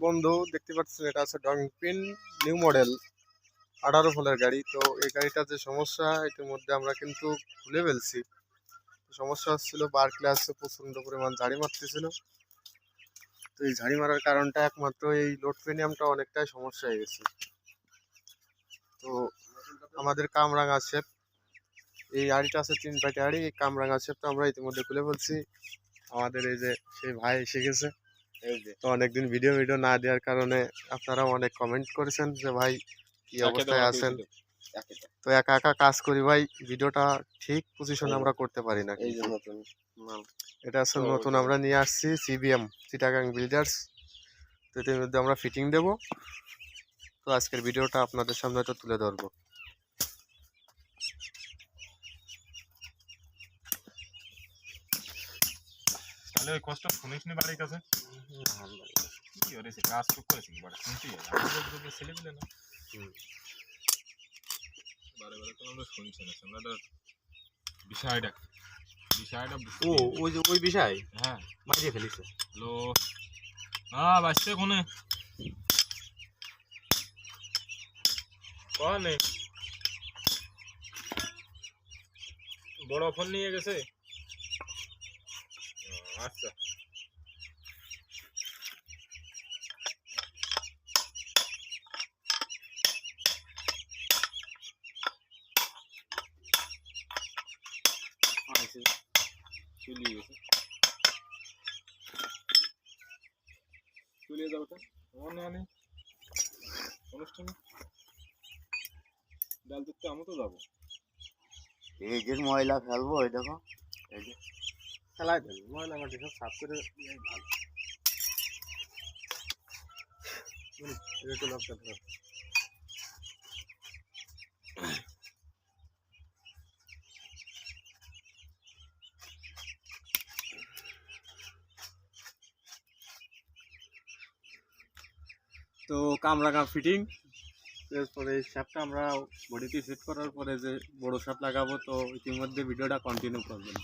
বন্ধু দেখতে পাচ্ছেন এটা আছে ডংপিন নিউ মডেল 18 ভোল্টের গাড়ি। তো এই গাড়িটার যে সমস্যা ইতিমধ্যে আমরা কিন্তু খুলে ফেলছি। সমস্যা হচ্ছিল বার ক্লাসে প্রচন্ড পরিমাণ ঝাড়ি মারতেছিল। তো এই ঝাড়ি মারার কারণটা একমাত্র এই লোড প্রিমিয়ামটা অনেকটাই সমস্যা হয়ে গেছে। তো আমাদের কামরাঙা শেপ এই গাড়িটা আছে 3 পাটি গাড়ি। এই কামরাঙা শেপটা আমরা ইতিমধ্যে খুলে ফেলছি। আমাদের এই যে সেই ভাই এসে গেছে। তো অনেকদিন ভিডিও না দেওয়ার কারণে আপনারা অনেক কমেন্ট করেছেন যে ভাই কি অবস্থায় আছেন। তো একা একা কাজ করি ভাই, ভিডিওটা ঠিক পজিশনে আমরা করতে পারি না। এটা আছে নতুন আমরা নিয়ে আসছি সিবিএম চিটাগাং বিল্ডার্স। তো এর মধ্যে আমরা ফিটিং দেব। তো আজকের ভিডিওটা আপনাদের সামনে তো তুলে ধরবো। তাহলে ওই কষ্ট শুনিস নি বাড়ির কাছে কি ওরে সে কাজ তো করেছি বাড়ি শুনতেই হবে আমাদের ছেলে দিলে না বারে বারে তো আমরা শুনছি না আমরা বিষয়টা ও ওই যে ওই বিষয় হ্যাঁ মারিয়ে ফেলিছে। হ্যালো হ্যাঁ বাসছে কোনে কনে বড় ফোন নিয়ে গেছে আচ্ছা চলিয়ে যাবো তো মানে অনুষ্ঠানে ডাল দুধতে আমি তো যাবো এই যে ময়লা ফেলবো ওই দেখো এই যে খেলায় দেন ময়লা মাটি সব সাফ করে ভালো একটু লক্ষ্য ধরো। তো কামরাঙা ফিটিং এরপরে এই শ্যাপটা আমরা বডিতে সেট করার পরে যে বড় শ্যাপ লাগাবো। তো ইতিমধ্যে ভিডিওটা কন্টিনিউ করবেন।